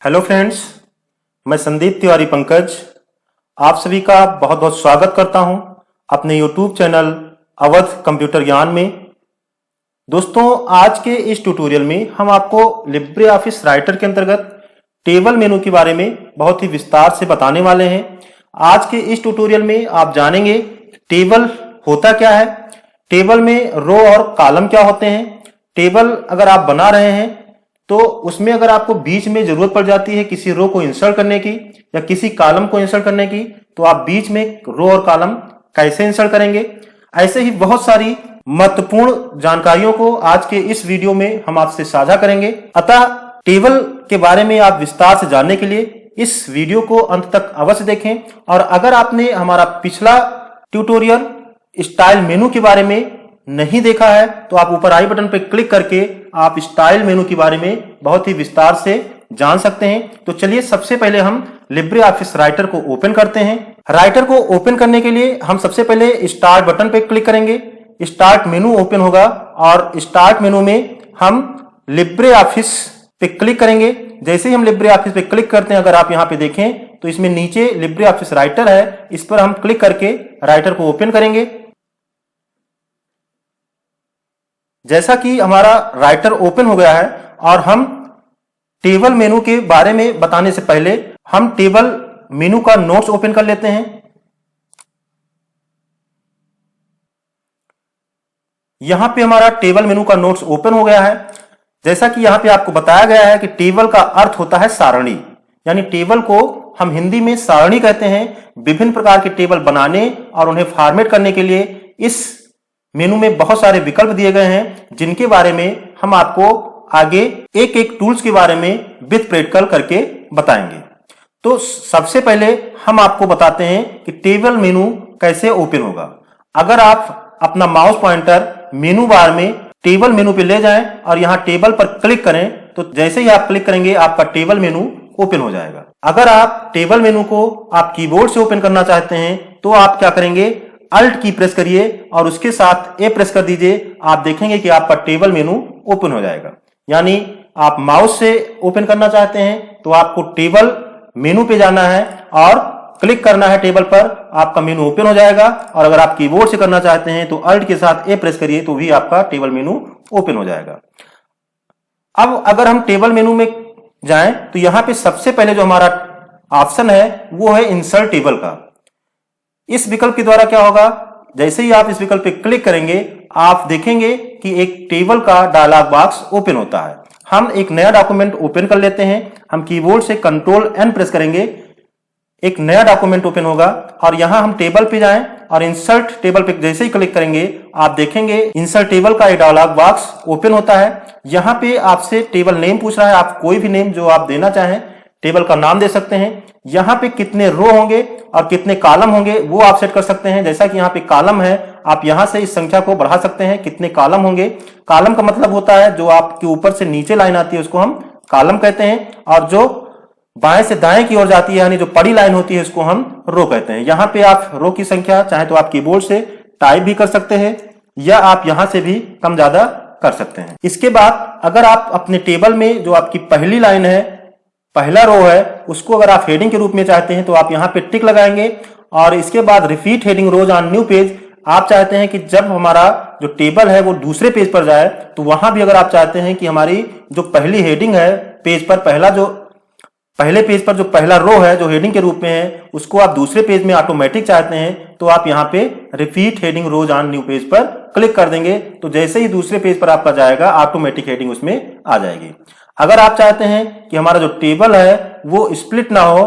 Hello friends, मैं संदीप तिवारी पंकज आप सभी का बहुत बहुत स्वागत करता हूं अपने यूट्यूब चैनल अवध कंप्यूटर ज्ञान में। दोस्तों, आज के इस ट्यूटोरियल में हम आपको लिब्रे ऑफिस राइटर के अंतर्गत टेबल मेनू के बारे में बहुत ही विस्तार से बताने वाले हैं। आज के इस ट्यूटोरियल में आप जानेंगे टेबल होता क्या है, टेबल में रो और कॉलम क्या होते हैं। टेबल अगर आप बना रहे हैं तो उसमें अगर आपको बीच में जरूरत पड़ जाती है किसी रो को इंसर्ट करने की या किसी कॉलम को इंसर्ट करने की, तो आप बीच में रो और कॉलम कैसे इंसर्ट करेंगे। ऐसे ही बहुत सारी महत्वपूर्ण जानकारियों को आज के इस वीडियो में हम आपसे साझा करेंगे। अतः टेबल के बारे में आप विस्तार से जानने के लिए इस वीडियो को अंत तक अवश्य देखें। और अगर आपने हमारा पिछला ट्यूटोरियल स्टाइल मेनू के बारे में नहीं देखा है तो आप ऊपर आई बटन पर क्लिक करके आप स्टाइल मेनू के बारे में बहुत ही विस्तार से जान सकते हैं। तो चलिए सबसे पहले हम लिब्रे ऑफिस राइटर को ओपन करते हैं। राइटर को ओपन करने के लिए हम सबसे पहले स्टार्ट बटन पर क्लिक करेंगे। स्टार्ट मेनू ओपन होगा और स्टार्ट मेनू में हम लिब्रे ऑफिस पे क्लिक करेंगे। जैसे ही हम लिब्रे ऑफिस पे क्लिक करते हैं, अगर आप यहाँ पे देखें तो इसमें नीचे लिब्रे ऑफिस राइटर है, इस पर हम क्लिक करके राइटर को ओपन करेंगे। जैसा कि हमारा राइटर ओपन हो गया है और हम टेबल मेनू के बारे में बताने से पहले हम टेबल मेनू का नोट्स ओपन कर लेते हैं। यहां पे हमारा टेबल मेनू का नोट्स ओपन हो गया है। जैसा कि यहां पे आपको बताया गया है कि टेबल का अर्थ होता है सारणी, यानी टेबल को हम हिंदी में सारणी कहते हैं। विभिन्न प्रकार के टेबल बनाने और उन्हें फॉर्मेट करने के लिए इस मेनू में बहुत सारे विकल्प दिए गए हैं, जिनके बारे में हम आपको आगे एक एक टूल्स के बारे में विथ प्रैक्टिकल करके बताएंगे। तो सबसे पहले हम आपको बताते हैं कि टेबल मेनू कैसे ओपन होगा। अगर आप अपना माउस पॉइंटर मेनू बार में टेबल मेनू पे ले जाएं और यहां टेबल पर क्लिक करें, तो जैसे ही आप क्लिक करेंगे आपका टेबल मेनू ओपन हो जाएगा। अगर आप टेबल मेनू को आप कीबोर्ड से ओपन करना चाहते हैं तो आप क्या करेंगे, अल्ट की प्रेस करिए और उसके साथ ए प्रेस कर दीजिए। आप देखेंगे कि आपका टेबल मेनू ओपन हो जाएगा। यानी आप माउस से ओपन करना चाहते हैं तो आपको टेबल मेनू पे जाना है और क्लिक करना है टेबल पर, आपका मेनू ओपन हो जाएगा। और अगर आप कीबोर्ड से करना चाहते हैं तो अल्ट के साथ ए प्रेस करिए तो भी आपका टेबल मेनू ओपन हो जाएगा। अब अगर हम टेबल मेनू में जाएं तो यहां पे सबसे पहले जो हमारा ऑप्शन है वो है इंसर्ट टेबल का। इस विकल्प के द्वारा क्या होगा, जैसे ही आप इस विकल्प पे क्लिक करेंगे आप देखेंगे कि एक टेबल का डायलॉग बॉक्स ओपन होता है। हम एक नया डॉक्यूमेंट ओपन कर लेते हैं। हम कीबोर्ड से कंट्रोल एन प्रेस करेंगे, एक नया डॉक्यूमेंट ओपन होगा और यहां हम टेबल पे जाएं और इंसर्ट टेबल पे जैसे ही क्लिक करेंगे आप देखेंगे इंसर्ट टेबल का एक डायलॉग बॉक्स ओपन होता है। यहां पे आपसे टेबल नेम पूछ रहा है, आप कोई भी नेम जो आप देना चाहें टेबल का नाम दे सकते हैं। यहां पे कितने रो होंगे और कितने कॉलम होंगे वो आप सेट कर सकते हैं। जैसा कि यहाँ पे कॉलम है, आप यहां से इस संख्या को बढ़ा सकते हैं कितने कॉलम होंगे। कॉलम का मतलब होता है जो आपके ऊपर से नीचे लाइन आती है उसको हम कॉलम कहते हैं, और जो बाएं से दाएं की ओर जाती है यानी जो पड़ी लाइन होती है उसको हम रो कहते हैं। यहाँ पे आप रो की संख्या चाहे तो आप कीबोर्ड से टाइप भी कर सकते हैं या आप यहां से भी कम ज्यादा कर सकते हैं। इसके बाद अगर आप अपने टेबल में जो आपकी पहली लाइन है, पहला रो है, उसको अगर आप हेडिंग के रूप में चाहते हैं तो आप यहां पे टिक लगाएंगे। और इसके बाद repeat heading rows on new page, आप चाहते हैं कि जब हमारा जो टेबल है वो दूसरे पेज पर जाए तो वहां भी अगर आप चाहते हैं कि हमारी जो पहली हेडिंग है पेज पर पहले पेज पर जो पहला रो है जो हेडिंग के रूप में है उसको आप दूसरे पेज में ऑटोमेटिक चाहते हैं तो आप यहाँ पे repeat heading rows on new page पर क्लिक कर देंगे। तो जैसे ही दूसरे पेज पर आपका जाएगा ऑटोमेटिक हेडिंग उसमें आ जाएगी। अगर आप चाहते हैं कि हमारा जो टेबल है वो स्प्लिट ना हो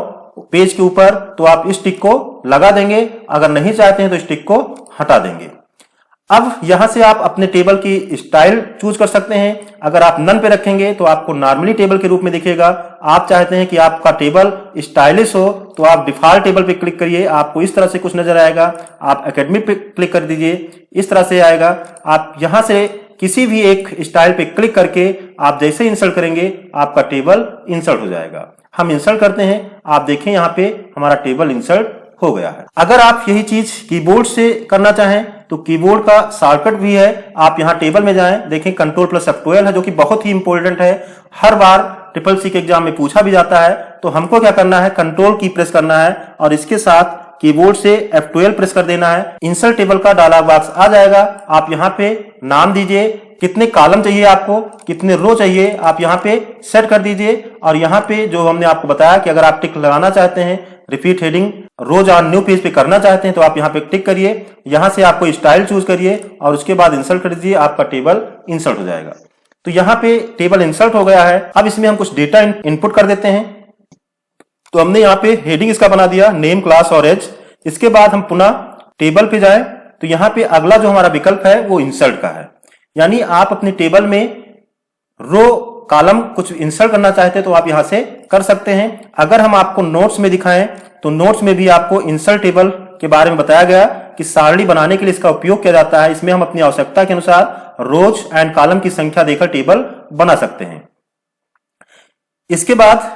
पेज के ऊपर तो आप इस टिक को लगा देंगे, अगर नहीं चाहते हैं तो इस टिक को हटा देंगे। अब यहां से आप अपने टेबल की स्टाइल चूज कर सकते हैं। अगर आप नन पे रखेंगे तो आपको नॉर्मली टेबल के रूप में दिखेगा। आप चाहते हैं कि आपका टेबल स्टाइलिश हो तो आप डिफॉल्ट टेबल पे क्लिक करिए, आपको इस तरह से कुछ नजर आएगा। आप एकेडमिक पे क्लिक कर दीजिए, इस तरह से आएगा। आप यहां से किसी भी एक स्टाइल पे क्लिक करके आप जैसे इंसर्ट करेंगे आपका टेबल इंसर्ट हो जाएगा। हम इंसर्ट करते हैं, आप देखें यहाँ पे हमारा टेबल इंसर्ट हो गया है। अगर आप यही चीज कीबोर्ड से करना चाहें तो कीबोर्ड का शॉर्टकट भी है। आप यहाँ टेबल में जाएं, देखें Ctrl+F12 है जो कि बहुत ही इंपॉर्टेंट है, हर बार CCC के एग्जाम में पूछा भी जाता है। तो हमको क्या करना है, कंट्रोल की प्रेस करना है और इसके साथ कीबोर्ड से F12 प्रेस कर देना है। इंसर्ट टेबल का डायलॉग बॉक्स आ जाएगा। आप यहाँ पे नाम दीजिए, कितने कॉलम चाहिए आपको, कितने रो चाहिए, आप यहाँ पे सेट कर दीजिए। और यहाँ पे जो हमने आपको बताया कि अगर आप टिक लगाना चाहते हैं, repeat heading rows on new page पे करना चाहते हैं, तो आप यहाँ पे टिक करिए, यहाँ से आपको स्टाइल चूज करिए और उसके बाद इंसर्ट कर दीजिए, आपका टेबल इंसर्ट हो जाएगा। तो यहाँ पे टेबल इंसर्ट हो गया है। अब इसमें हम कुछ डेटा इनपुट कर देते हैं। तो हमने यहाँ पे हेडिंग इसका बना दिया, नेम, क्लास और एज। इसके बाद हम पुनः टेबल पे जाएं, तो यहाँ पे अगला जो हमारा विकल्प है वो इंसर्ट का है। यानी आप अपने टेबल में रो कॉलम कुछ इंसर्ट करना चाहते हैं तो आप यहां से कर सकते हैं। अगर हम आपको नोट्स में दिखाएं तो नोट्स में भी आपको इंसर्ट टेबल के बारे में बताया गया कि सारणी बनाने के लिए इसका उपयोग किया जाता है। इसमें हम अपनी आवश्यकता के अनुसार रोज एंड कॉलम की संख्या देकर टेबल बना सकते हैं। इसके बाद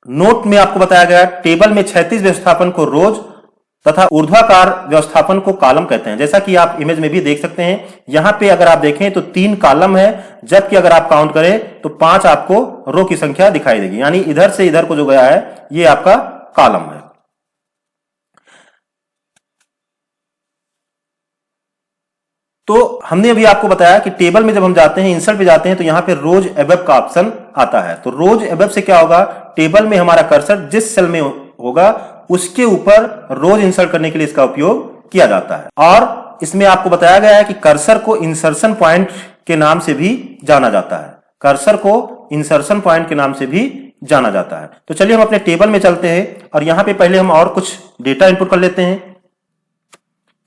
नोट में आपको बताया गया टेबल में क्षैतिज व्यवस्थापन को रोज तथा ऊर्ध्वाकार व्यवस्थापन को कॉलम कहते हैं। जैसा कि आप इमेज में भी देख सकते हैं, यहां पे अगर आप देखें तो 3 कॉलम है, जबकि अगर आप काउंट करें तो 5 आपको रो की संख्या दिखाई देगी। यानी इधर से इधर को जो गया है ये आपका कॉलम है। तो हमने अभी आपको बताया कि टेबल में जब हम जाते हैं, इंसर्ट पे जाते हैं, तो यहां पे रोज अबव का ऑप्शन आता है। तो रोज अबव से क्या होगा, टेबल में हमारा कर्सर जिस सेल में होगा उसके ऊपर रोज इंसर्ट करने के लिए इसका उपयोग किया जाता है। और इसमें आपको बताया गया है कि कर्सर को इंसर्शन पॉइंट के नाम से भी जाना जाता है। कर्सर को इंसर्शन पॉइंट के नाम से भी जाना जाता है। तो चलिए हम अपने टेबल में चलते हैं और यहां पे पहले हम और कुछ डेटा इनपुट कर लेते हैं।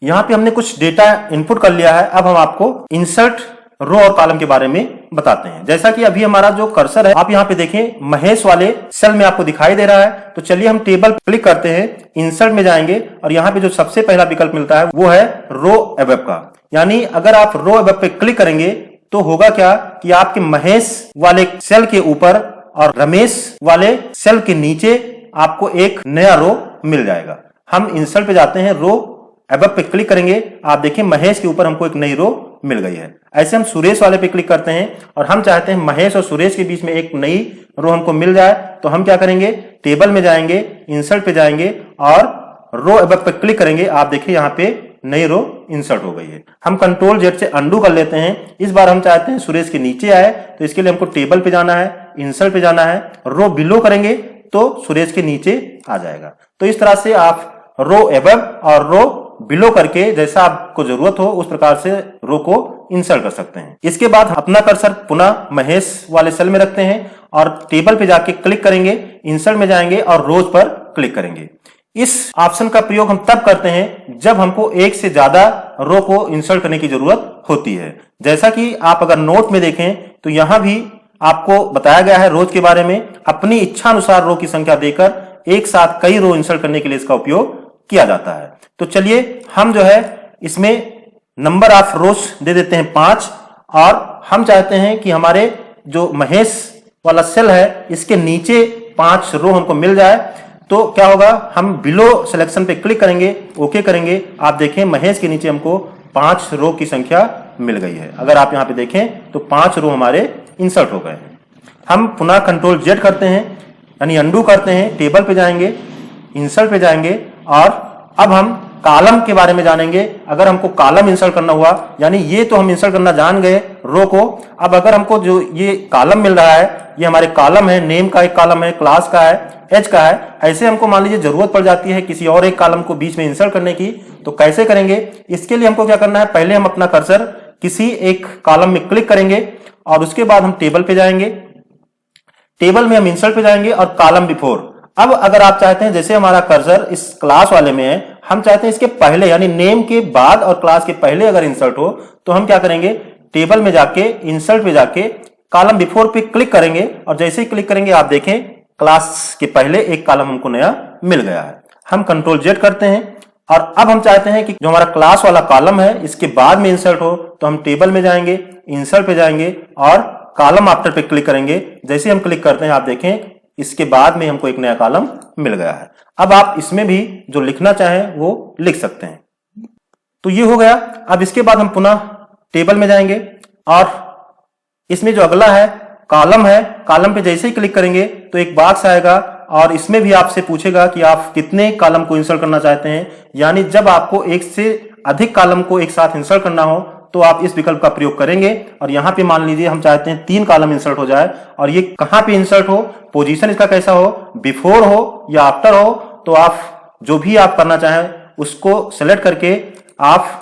यहां पे हमने कुछ डेटा इनपुट कर लिया है। अब हम आपको इंसर्ट रो और कॉलम के बारे में बताते हैं। जैसा कि अभी हमारा जो कर्सर है, आप यहां पे देखें महेश वाले सेल में आपको दिखाई दे रहा है। तो चलिए हम टेबल क्लिक करते हैं, इंसर्ट में जाएंगे और यहां पे जो सबसे पहला विकल्प मिलता है वो है रो अबव का। यानी अगर आप रो अबव पे क्लिक करेंगे तो होगा क्या कि आपके महेश वाले सेल के ऊपर और रमेश वाले सेल के नीचे आपको एक नया रो मिल जाएगा। हम इंसर्ट पे जाते हैं, रो अबव पे क्लिक करेंगे, आप देखें महेश के ऊपर हमको एक नई रो मिल गई है। ऐसे हम सुरेश वाले पे क्लिक करते हैं और हम चाहते हैं महेश और सुरेश के बीच में एक नई रो हमको मिल जाए। तो हम क्या करेंगे, टेबल में जाएंगे, इंसर्ट पे जाएंगे और रो अबव पे क्लिक करेंगे। आप देखिए यहाँ पे नई रो इंसर्ट हो गई है। हम Ctrl+Z से अंडू कर लेते हैं। इस बार हम चाहते हैं सुरेश के नीचे आए, तो इसके लिए हमको टेबल पे जाना है, इंसर्ट पे जाना है, रो बिलो करेंगे तो सुरेश के नीचे आ जाएगा। तो इस तरह से आप रो अबव और रो बिलो करके जैसा आपको जरूरत हो उस प्रकार से रो को इंसर्ट कर सकते हैं। इसके बाद अपना कर्सर पुनः महेश वाले सेल में रखते हैं और टेबल पे जाके क्लिक करेंगे, इंसर्ट में जाएंगे और रोज पर क्लिक करेंगे। इस ऑप्शन का प्रयोग हम तब करते हैं जब हमको एक से ज्यादा रो को इंसर्ट करने की जरूरत होती है। जैसा कि आप अगर नोट में देखें तो यहां भी आपको बताया गया है रोज के बारे में। अपनी इच्छा अनुसार रो की संख्या देकर एक साथ कई रो इंसर्ट करने के लिए इसका उपयोग किया जाता है। तो चलिए हम जो है इसमें नंबर ऑफ रोज दे देते हैं 5 और हम चाहते हैं कि हमारे जो महेश वाला सेल है इसके नीचे 5 रो हमको मिल जाए। तो क्या होगा, हम बिलो सिलेक्शन पे क्लिक करेंगे, ओके करेंगे। आप देखें महेश के नीचे हमको 5 रो की संख्या मिल गई है। अगर आप यहां पे देखें तो 5 रो हमारे इंसर्ट हो गए हैं। हम पुनः Ctrl+Z करते हैं यानी अंडू करते हैं, टेबल पे जाएंगे, इंसर्ट पे जाएंगे और अब हम कॉलम के बारे में जानेंगे। अगर हमको कॉलम इंसर्ट करना हुआ, यानी ये तो हम इंसर्ट करना जान गए रो को। अब अगर हमको जो ये कॉलम मिल रहा है, ये हमारे कॉलम है, नेम का एक कॉलम है, क्लास का है, एज का है। ऐसे हमको मान लीजिए जरूरत पड़ जाती है किसी और एक कॉलम को बीच में इंसर्ट करने की, तो कैसे करेंगे। इसके लिए हमको क्या करना है, पहले हम अपना कर्सर किसी एक कॉलम में क्लिक करेंगे और उसके बाद हम टेबल पे जाएंगे। टेबल में हम इंसर्ट पे जाएंगे और कॉलम बिफोर। अब अगर आप चाहते हैं, जैसे हमारा कर्सर इस क्लास वाले में है, हम चाहते हैं इसके पहले यानी नेम के बाद और क्लास के पहले अगर इंसर्ट हो तो हम क्या करेंगे, टेबल में जाके इंसर्ट पे जाके कॉलम बिफोर पे क्लिक करेंगे और जैसे ही क्लिक करेंगे आप देखें क्लास के पहले एक कॉलम हमको नया मिल गया है। हम Ctrl+Z करते हैं और अब हम चाहते हैं कि जो हमारा क्लास वाला कॉलम है इसके बाद में इंसर्ट हो, तो हम टेबल में जाएंगे, इंसर्ट पे जाएंगे और कॉलम आफ्टर पे क्लिक करेंगे। जैसे हम क्लिक करते हैं आप देखें इसके बाद में हमको एक नया कॉलम मिल गया है। अब आप इसमें भी जो लिखना चाहें वो लिख सकते हैं। तो ये हो गया। अब इसके बाद हम पुनः टेबल में जाएंगे और इसमें जो अगला है कॉलम है, कॉलम पे जैसे ही क्लिक करेंगे तो एक बॉक्स आएगा और इसमें भी आपसे पूछेगा कि आप कितने कॉलम को इंसर्ट करना चाहते हैं। यानी जब आपको एक से अधिक कॉलम को एक साथ इंसर्ट करना हो तो आप इस विकल्प का प्रयोग करेंगे। और यहां पे मान लीजिए हम चाहते हैं 3 कॉलम इंसर्ट हो जाए, और ये कहां पे इंसर्ट हो, पोजीशन इसका कैसा हो, बिफोर हो या आफ्टर हो, तो आप जो भी आप करना चाहें उसको सेलेक्ट करके आप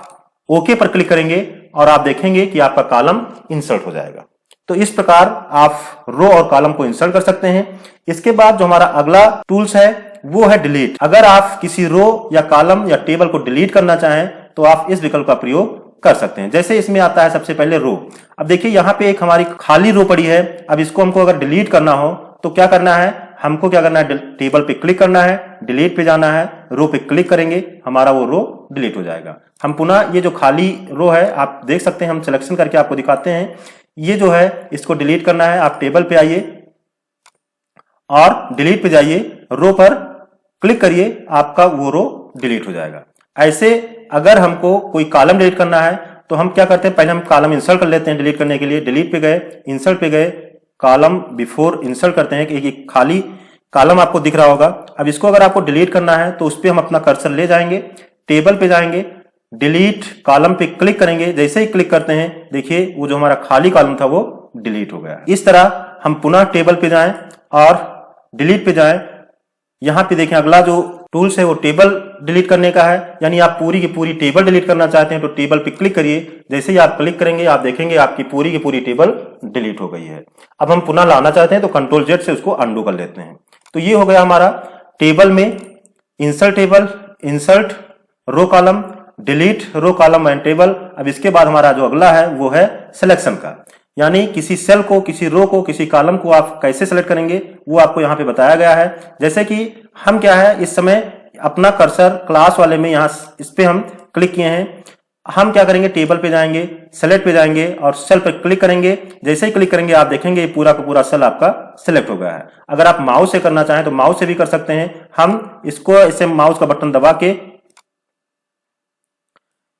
ओके पर क्लिक करेंगे और आप देखेंगे कि आपका कॉलम इंसर्ट हो जाएगा। तो इस प्रकार आप रो और कॉलम को इंसर्ट कर सकते हैं। इसके बाद जो हमारा अगला टूल्स है वो है डिलीट। अगर आप किसी रो या कॉलम या टेबल को डिलीट करना चाहें तो आप इस विकल्प का प्रयोग कर सकते हैं। जैसे इसमें आता है सबसे पहले रो। अब देखिए यहाँ पे एक हमारी खाली रो पड़ी है। अब इसको हमको अगर डिलीट करना हो तो क्या करना है, हमको क्या करना है, टेबल पे क्लिक करना है, डिलीट पे जाना है, रो पे क्लिक करेंगे, हमारा वो रो डिलीट हो जाएगा। हम पुनः ये जो खाली रो है आप देख सकते हैं, हम सिलेक्शन करके आपको दिखाते हैं। ये जो है इसको डिलीट करना है, आप टेबल पे आइए और डिलीट पे जाइए, रो पर क्लिक करिए, आपका वो रो डिलीट हो जाएगा। ऐसे अगर हमको कोई कॉलम डिलीट करना है तो हम क्या करते हैं, पहले हम कॉलम इंसर्ट कर लेते हैं डिलीट करने के लिए। डिलीट पे गए, इंसर्ट पे गए, कॉलम बिफोर इंसर्ट करते हैं कि एक खाली कॉलम आपको दिख रहा होगा। अब इसको अगर आपको डिलीट करना है तो उस पर हम अपना कर्सर ले जाएंगे, टेबल पे जाएंगे, डिलीट कॉलम पे क्लिक करेंगे। जैसे ही क्लिक करते हैं देखिए वो जो हमारा खाली कॉलम था वो डिलीट हो गया। इस तरह हम पुनः टेबल पे जाएं और डिलीट पे जाएं। यहां पे देखें अगला जो टूल्स है वो टेबल डिलीट करने का है। यानी आप पूरी की पूरी टेबल डिलीट करना चाहते हैं तो टेबल पे क्लिक करिए। जैसे ही आप क्लिक करेंगे आप देखेंगे आपकी पूरी की पूरी टेबल डिलीट हो गई है। अब हम पुनः लाना चाहते हैं तो कंट्रोल जेड से उसको अंडू कर लेते हैं। तो ये हो गया हमारा टेबल में insert table, insert row column, delete row column and table. अब इसके बाद हमारा जो अगला है वो है सिलेक्शन का। यानी किसी सेल को, किसी रो को, किसी कॉलम को आप कैसे सेलेक्ट करेंगे वो आपको यहाँ पे बताया गया है। जैसे कि हम क्या है इस समय अपना कर्सर क्लास वाले में यहाँ इस पे हम क्लिक किए हैं। हम क्या करेंगे, टेबल पे जाएंगे, सेलेक्ट पे जाएंगे और सेल पर क्लिक करेंगे। जैसे ही क्लिक करेंगे आप देखेंगे पूरा का पूरा सेल आपका सिलेक्ट हो गया है। अगर आप माउस से करना चाहें तो माउस से भी कर सकते हैं। हम इसको ऐसे माउस का बटन दबा के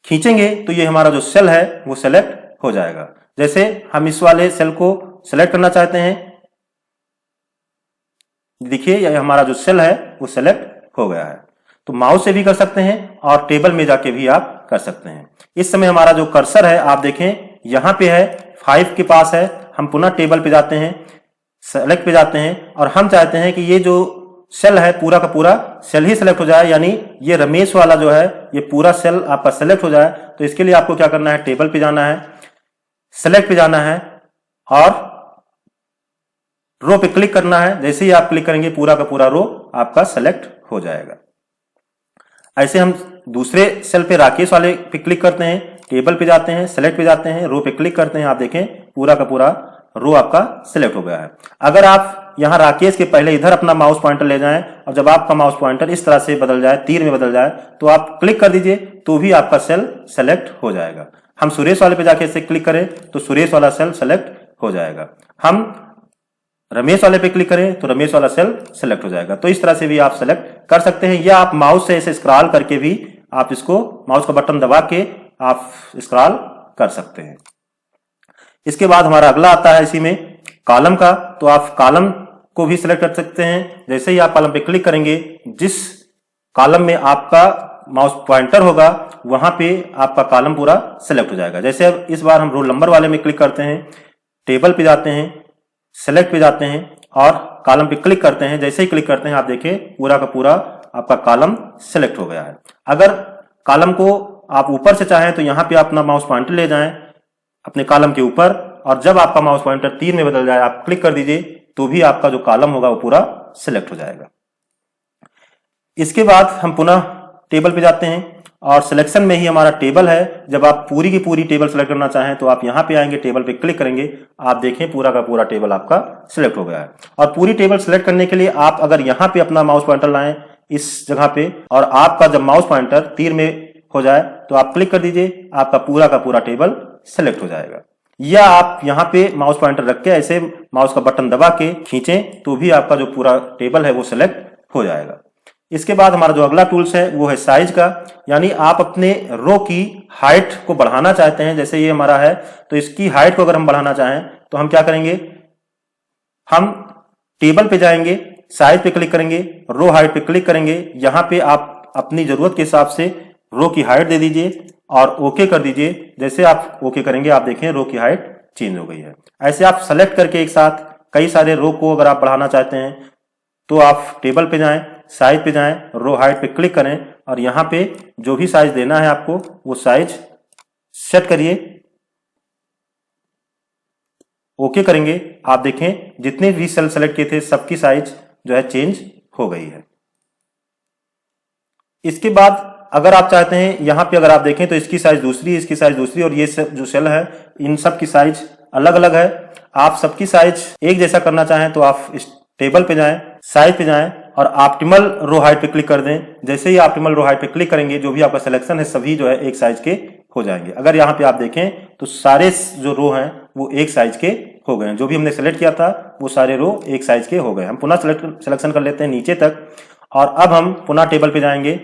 खींचेंगे तो ये हमारा जो सेल है वो सेलेक्ट हो जाएगा। जैसे हम इस वाले सेल को सेलेक्ट करना चाहते हैं, देखिए ये हमारा जो सेल है वो सेलेक्ट हो गया है। तो माउस से भी कर सकते हैं और टेबल में जाके भी आप कर सकते हैं। इस समय हमारा जो कर्सर है आप देखें यहाँ पे है 5 के पास है। हम पुनः टेबल पे जाते हैं, सेलेक्ट पे जाते हैं और हम चाहते हैं कि ये जो सेल है पूरा का पूरा सेल ही सिलेक्ट हो जाए। यानी ये रमेश वाला जो है ये पूरा सेल आपका सेलेक्ट हो जाए। तो इसके लिए आपको क्या करना है, टेबल पे जाना है, सेलेक्ट पे जाना है और रो पे क्लिक करना है। जैसे ही आप क्लिक करेंगे पूरा का पूरा रो आपका सेलेक्ट हो जाएगा। ऐसे हम दूसरे सेल पे राकेश वाले पे क्लिक करते हैं, टेबल पे जाते हैं, सेलेक्ट पे जाते हैं, रो पे क्लिक करते हैं, आप देखें पूरा का पूरा रो आपका सिलेक्ट हो गया है। अगर आप यहां राकेश के पहले इधर अपना माउस पॉइंटर ले जाएं और जब आपका माउस पॉइंटर इस तरह से बदल जाए, तीर में बदल जाए, तो आप क्लिक कर दीजिए तो भी आपका सेल सेलेक्ट हो जाएगा। हम सुरेश वाले पे जाके इसे क्लिक करें तो सुरेश वाला सेल सेलेक्ट हो जाएगा। हम रमेश वाले पे क्लिक करें तो रमेश वाला सेल सेलेक्ट हो जाएगा। तो इस तरह से भी आप सेलेक्ट कर सकते हैं, या आप माउस से ऐसे स्क्रॉल करके भी आप इसको माउस का बटन दबा के आप स्क्रॉल कर सकते हैं। इसके बाद हमारा अगला आता है इसी में कॉलम का। तो आप कॉलम को भी सिलेक्ट कर सकते हैं। जैसे ही आप कॉलम पे क्लिक करेंगे, जिस कॉलम में आपका माउस पॉइंटर होगा वहां पे आपका कॉलम पूरा सिलेक्ट हो जाएगा। जैसे अब इस बार हम रोल नंबर वाले में क्लिक करते हैं, टेबल पे जाते हैं, सेलेक्ट पे जाते हैं और कॉलम पे क्लिक करते हैं। जैसे ही क्लिक करते हैं आप देखिए पूरा का पूरा आपका कॉलम सिलेक्ट हो गया है। अगर कॉलम को आप ऊपर से चाहें तो यहाँ पे अपना माउस पॉइंटर ले जाएं अपने कॉलम के ऊपर, और जब आपका माउस पॉइंटर तीर में बदल जाए आप क्लिक कर दीजिए तो भी आपका जो कॉलम होगा वो पूरा सिलेक्ट हो जाएगा। इसके बाद हम पुनः टेबल पे जाते हैं और सिलेक्शन में ही हमारा टेबल है। जब आप पूरी की पूरी टेबल सेलेक्ट करना चाहें तो आप यहाँ पे आएंगे, टेबल पे क्लिक करेंगे, आप देखें पूरा का पूरा टेबल आपका सिलेक्ट हो गया है। और पूरी टेबल सेलेक्ट करने के लिए आप अगर यहाँ पे अपना माउस पॉइंटर लाएं इस जगह पे, और आपका जब माउस पॉइंटर तीर में हो जाए तो आप क्लिक कर दीजिए, आपका पूरा का पूरा टेबल सेलेक्ट हो जाएगा। या आप यहाँ पे माउस पॉइंटर रख के ऐसे माउस का बटन दबा के खींचें तो भी आपका जो पूरा टेबल है वो सिलेक्ट हो जाएगा। इसके बाद हमारा जो अगला टूल्स है वो है साइज का, यानी आप अपने रो की हाइट को बढ़ाना चाहते हैं। जैसे ये हमारा है, तो इसकी हाइट को अगर हम बढ़ाना चाहें तो हम क्या करेंगे, हम टेबल पे जाएंगे, साइज पे क्लिक करेंगे, रो हाइट पे क्लिक करेंगे। यहां पे आप अपनी जरूरत के हिसाब से रो की हाइट दे दीजिए और ओके कर दीजिए। जैसे आप ओके करेंगे आप देखें रो की हाइट चेंज हो गई है। ऐसे आप सेलेक्ट करके एक साथ कई सारे रो को अगर आप बढ़ाना चाहते हैं तो आप टेबल पे जाएं, साइज पे जाएं, रो हाइट पे क्लिक करें और यहां पे जो भी साइज देना है आपको वो साइज सेट करिए, ओके करेंगे। आप देखें जितने भी सेल सेलेक्ट किए थे सबकी साइज जो है चेंज हो गई है। इसके बाद अगर आप चाहते हैं, यहां पे अगर आप देखें तो इसकी साइज दूसरी, इसकी साइज दूसरी और ये जो सेल है इन सब की साइज अलग अलग है। आप सबकी साइज एक जैसा करना चाहें तो आप इस टेबल पे जाएं, साइज पे जाएं और ऑप्टिमल रो हाइट पे क्लिक कर दें। जैसे ही ऑप्टिमल रो हाइट पे क्लिक करेंगे जो भी आपका सिलेक्शन है सभी जो है एक साइज के हो जाएंगे। अगर यहाँ पे आप देखें तो सारे जो रो हैं वो एक साइज के हो गए हैं। जो भी हमने सेलेक्ट किया था वो सारे रो एक साइज के हो गए। हम पुनः सिलेक्शन कर लेते हैं नीचे तक और अब हम पुनः टेबल पे जाएंगे,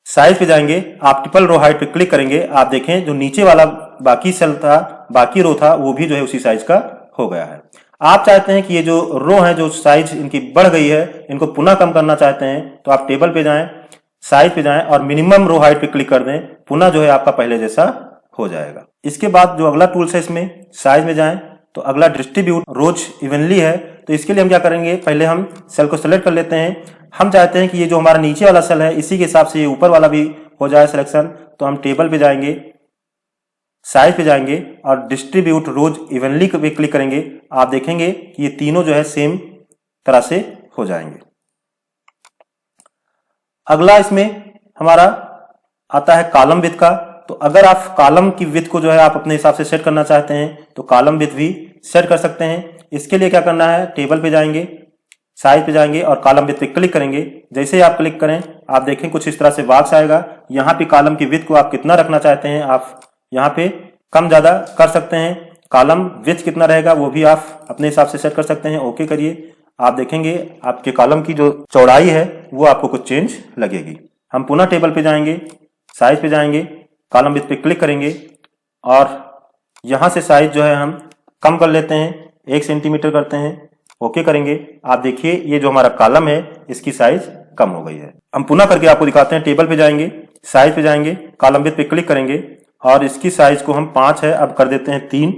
साइज पे जाएंगे, ऑप्टिमल रो हाइट पे क्लिक करेंगे। आप देखें जो नीचे वाला बाकी सेल था, बाकी रो था, वो भी जो है उसी साइज का हो गया है। आप चाहते हैं कि ये जो रो है जो साइज इनकी बढ़ गई है इनको पुनः कम करना चाहते हैं तो आप टेबल पे जाएं, साइज पे जाएं और मिनिमम रो हाइट पे क्लिक कर दें। पुनः जो है आपका पहले जैसा हो जाएगा। इसके बाद जो अगला टूल्स है इसमें साइज में जाएं तो अगला डिस्ट्रीब्यूट रोज इवनली है। तो इसके लिए हम क्या करेंगे, पहले हम सेल को सेलेक्ट कर लेते हैं। हम चाहते हैं कि ये जो हमारा नीचे वाला सेल है इसी के हिसाब से ये ऊपर वाला भी हो जाए सिलेक्शन। तो हम टेबल पे जाएंगे, साइज पे जाएंगे और डिस्ट्रीब्यूट रोज इवनली पे क्लिक करेंगे। आप देखेंगे कि ये तीनों जो है सेम तरह से हो जाएंगे। अगला इसमें हमारा आता है कॉलम विड्थ का। तो अगर आप कॉलम की विड्थ को जो है आप अपने हिसाब से सेट करना चाहते हैं तो कॉलम विड्थ भी सेट कर सकते हैं। इसके लिए क्या करना है, टेबल पे जाएंगे, साइज पे जाएंगे और कॉलम विड्थ पे क्लिक करेंगे। जैसे ही आप क्लिक करें आप देखें कुछ इस तरह से बॉक्स आएगा। यहाँ पे कॉलम की विड्थ को आप कितना रखना चाहते हैं आप यहाँ पे कम ज्यादा कर सकते हैं। कॉलम विड्थ कितना रहेगा वो भी आप अपने हिसाब से सेट कर सकते हैं। ओके करिए, आप देखेंगे आपके कॉलम की जो चौड़ाई है वो आपको कुछ चेंज लगेगी। हम पुनः टेबल पे जाएंगे, साइज पे जाएंगे, कॉलम विड्थ पे क्लिक करेंगे और यहां से साइज जो है हम कम कर लेते हैं, 1 सेंटीमीटर करते हैं, ओके करेंगे। आप देखिए ये जो हमारा कॉलम है इसकी साइज कम हो गई है। हम पुनः करके आपको दिखाते हैं। टेबल पे जाएंगे, साइज पे जाएंगे, कॉलम विड्थ पे क्लिक करेंगे और इसकी साइज को हम 5 है अब कर देते हैं 3,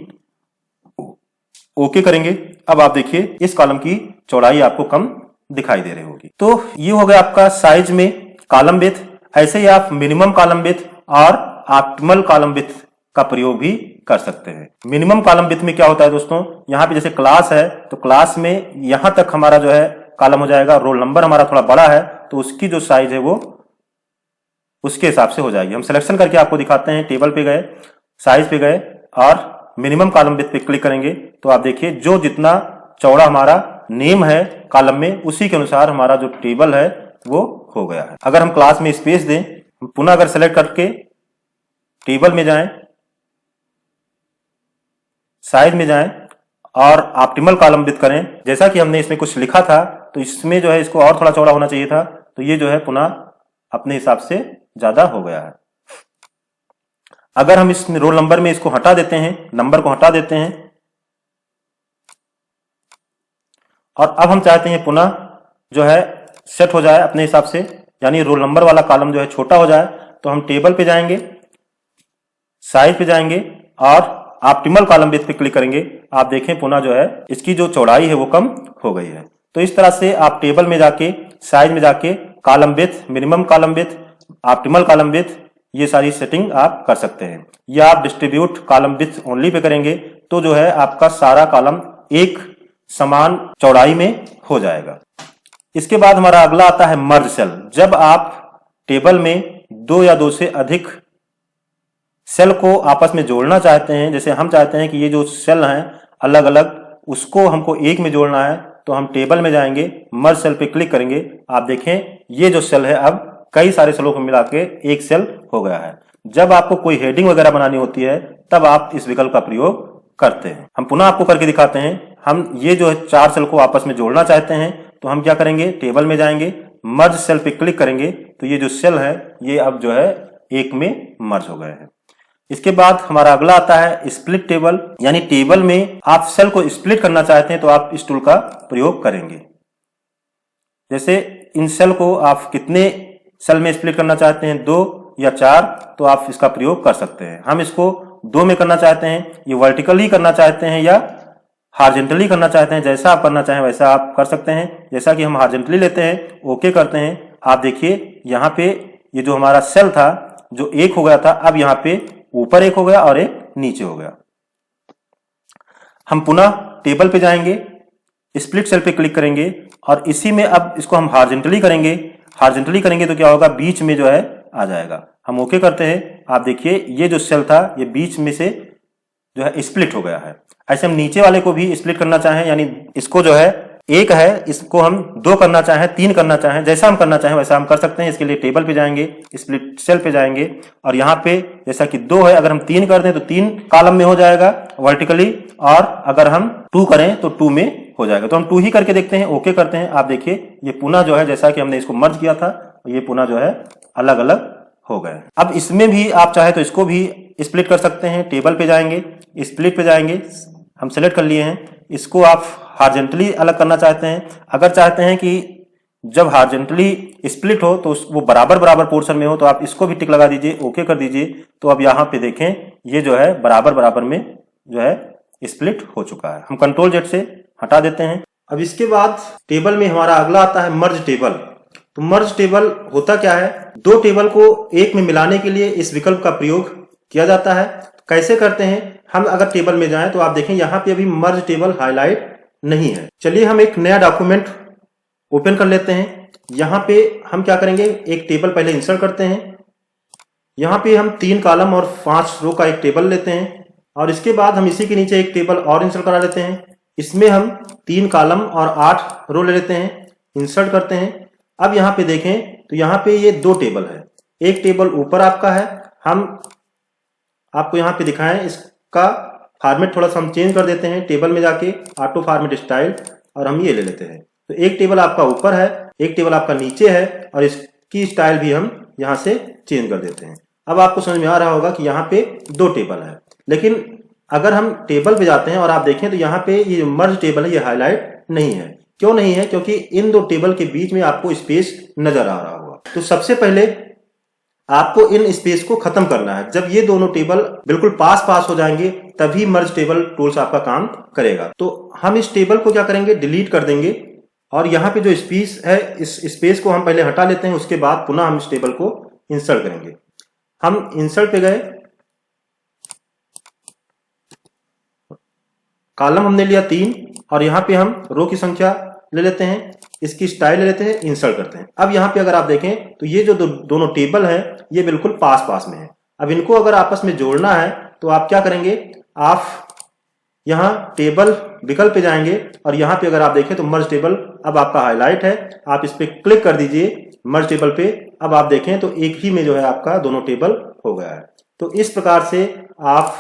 ओके करेंगे। अब आप देखिए इस कॉलम की चौड़ाई आपको कम दिखाई दे रही होगी। तो ये हो गया आपका साइज में कॉलम विड्थ। ऐसे ही आप मिनिमम कॉलम विड्थ और ऑप्टिमल कॉलम विड्थ का प्रयोग भी कर सकते हैं। मिनिमम कॉलम विड्थ में क्या होता है दोस्तों, यहाँ पे जैसे क्लास है तो क्लास में यहां तक हमारा जो है कॉलम हो जाएगा। रोल नंबर हमारा थोड़ा बड़ा है तो उसकी जो साइज है वो उसके हिसाब से हो जाएगी। हम सिलेक्शन करके आपको दिखाते हैं। टेबल पे गए, साइज पे गए और मिनिमम कॉलम विड्थ पे क्लिक करेंगे तो आप देखिए जो जितना चौड़ा हमारा नेम है कॉलम में उसी के अनुसार हमारा जो टेबल है वो हो गया है। अगर हम क्लास में स्पेस दें, पुनः अगर सेलेक्ट करके टेबल में जाएं, साइज में जाएं और ऑप्टिमल कॉलम विड्थ करें, जैसा कि हमने इसमें कुछ लिखा था तो इसमें जो है इसको और थोड़ा चौड़ा होना चाहिए था तो ये जो है पुनः अपने हिसाब से ज्यादा हो गया है। अगर हम इस रोल नंबर में इसको हटा देते हैं, नंबर को हटा देते हैं और अब हम चाहते हैं पुनः जो है सेट हो जाए अपने हिसाब से, यानी रोल नंबर वाला कॉलम जो है छोटा हो जाए तो हम टेबल पे जाएंगे, साइज पे जाएंगे और ऑप्टिमल कॉलम विड्थ पे क्लिक करेंगे। आप देखें पुनः जो है इसकी जो चौड़ाई है वो कम हो गई है। तो इस तरह से आप टेबल में जाके, साइज में जाके column width, minimum column width, optimal column width ये सारी सेटिंग आप कर सकते हैं। या आप distribute column width only pay करेंगे तो जो है आपका सारा कॉलम एक समान चौड़ाई में हो जाएगा। इसके बाद हमारा अगला आता है मर्ज सेल। जब आप टेबल में 2 या 2 से अधिक सेल को आपस में जोड़ना चाहते हैं, जैसे हम चाहते हैं कि ये जो सेल हैं अलग अलग उसको हमको एक में जोड़ना है तो हम टेबल में जाएंगे, मर्ज सेल पे क्लिक करेंगे। आप देखें ये जो सेल है अब कई सारे सेलों को मिला के एक सेल हो गया है। जब आपको कोई हेडिंग वगैरह बनानी होती है तब आप इस विकल्प का प्रयोग करते हैं। हम पुनः आपको करके दिखाते हैं। हम ये जो है 4 सेल को आपस में जोड़ना चाहते हैं तो हम क्या करेंगे, टेबल में जाएंगे, मर्ज सेल पे क्लिक करेंगे तो ये जो सेल है ये अब जो है एक में मर्ज हो गए हैं। इसके बाद हमारा अगला आता है स्प्लिट टेबल, यानी टेबल में आप सेल को स्प्लिट करना चाहते हैं तो आप इस टूल का प्रयोग करेंगे। जैसे इन सेल को आप कितने सेल में स्प्लिट करना चाहते हैं, 2 या 4, तो आप इसका प्रयोग कर सकते हैं। हम इसको 2 में करना चाहते हैं, ये वर्टिकली करना चाहते हैं या हॉरिजॉन्टली करना चाहते हैं, जैसा आप करना चाहें वैसा आप कर सकते हैं। जैसा कि हम हॉरिजॉन्टली लेते हैं, ओके करते हैं, आप देखिए यहाँ पे ये जो हमारा सेल था जो एक हो गया था, अब यहाँ पे ऊपर एक हो गया और एक नीचे हो गया। हम पुनः टेबल पे जाएंगे, स्प्लिट सेल पे क्लिक करेंगे और इसी में अब इसको हम हॉरिजॉन्टली करेंगे। हॉरिजॉन्टली करेंगे तो क्या होगा, बीच में जो है आ जाएगा। हम ओके करते हैं, आप देखिए ये जो सेल था ये बीच में से जो है स्प्लिट हो गया है। ऐसे हम नीचे वाले को भी स्प्लिट करना चाहें, यानी इसको जो है एक है, इसको हम 2 करना चाहें, 3 करना चाहें, जैसा हम करना चाहें वैसा हम कर सकते हैं। इसके लिए टेबल पे जाएंगे, स्प्लिट सेल पे जाएंगे और यहाँ पे जैसा कि 2 है, अगर हम 3 कर दें तो 3 कॉलम में हो जाएगा वर्टिकली, और अगर हम 2 करें तो 2 में हो जाएगा। तो हम 2 ही करके देखते हैं, ओके करते हैं। आप देखिए ये पुनः जो है जैसा कि हमने इसको मर्ज किया था ये पुनः जो है अलग अलग हो गए। अब इसमें भी आप चाहे तो इसको भी स्प्लिट कर सकते हैं। टेबल पे जाएंगे, स्प्लिट पे जाएंगे, हम सेलेक्ट कर लिए हैं। इसको आप हॉरिजॉन्टली अलग करना चाहते हैं, अगर चाहते हैं कि जब हॉरिजॉन्टली स्प्लिट हो तो वो बराबर बराबर पोर्शन में हो तो आप इसको भी टिक लगा दीजिए, ओके कर दीजिए। तो अब यहाँ पे देखें ये जो है बराबर बराबर में जो है स्प्लिट हो चुका है। हम कंट्रोल जेड से हटा देते हैं। अब इसके बाद टेबल में हमारा अगला आता है मर्ज टेबल। तो मर्ज टेबल होता क्या है, 2 टेबल को एक में मिलाने के लिए इस विकल्प का प्रयोग किया जाता है। कैसे करते हैं, हम अगर टेबल में जाएं तो आप देखें यहाँ पे अभी मर्ज टेबल हाईलाइट नहीं है। चलिए हम एक नया डॉक्यूमेंट ओपन कर लेते हैं। यहाँ पे हम क्या करेंगे, एक टेबल पहले इंसर्ट करते हैं। यहाँ पे हम 3 कॉलम और 5 रो का एक टेबल लेते हैं और इसके बाद हम इसी के नीचे एक टेबल और इंसर्ट करा लेते हैं। इसमें हम 3 कॉलम और 8 रो ले लेते हैं, इंसर्ट करते हैं। अब यहाँ पे देखें तो यहाँ पे ये 2 टेबल है, एक टेबल ऊपर आपका है। हम आपको यहाँ पे दिखाएं, इसका फॉर्मेट थोड़ा सा हम चेंज कर देते हैं। टेबल में जाके ऑटो फॉर्मेट स्टाइल और हम ये ले लेते हैं। तो एक टेबल आपका ऊपर है, एक टेबल आपका नीचे है और इसकी स्टाइल भी हम यहाँ से चेंज कर देते हैं। अब आपको समझ में आ रहा होगा कि यहाँ पे 2 टेबल है, लेकिन अगर हम टेबल पे जाते हैं और आप देखें तो यहाँ पे ये मर्ज टेबल है, ये हाईलाइट नहीं है। क्यों नहीं है, क्योंकि इन 2 टेबल के बीच में आपको स्पेस नजर आ रहा होगा। तो सबसे पहले आपको इन स्पेस को खत्म करना है। जब ये दोनों टेबल बिल्कुल पास पास हो जाएंगे तभी मर्ज टेबल टूल्स आपका काम करेगा। तो हम इस टेबल को क्या करेंगे, डिलीट कर देंगे और यहाँ पे जो स्पेस है इस स्पेस को हम पहले हटा लेते हैं। उसके बाद पुनः हम इस टेबल को इंसर्ट करेंगे। हम इंसर्ट पे गए, कॉलम हमने लिया 3 और यहाँ पे हम रो की संख्या ले लेते हैं, इसकी स्टाइल ले लेते हैं, इंसर्ट करते हैं। अब यहाँ पे अगर आप देखें तो ये जो दोनों टेबल है ये बिल्कुल पास पास में है। अब इनको अगर आपस में जोड़ना है तो आप क्या करेंगे, आप यहाँ टेबल विकल्प पे जाएंगे और यहाँ पे अगर आप देखें तो मर्ज टेबल अब आपका हाईलाइट है। आप इस पे क्लिक कर दीजिए मर्ज टेबल पे। अब आप देखें तो एक ही में जो है आपका दोनों टेबल हो गया है। तो इस प्रकार से आप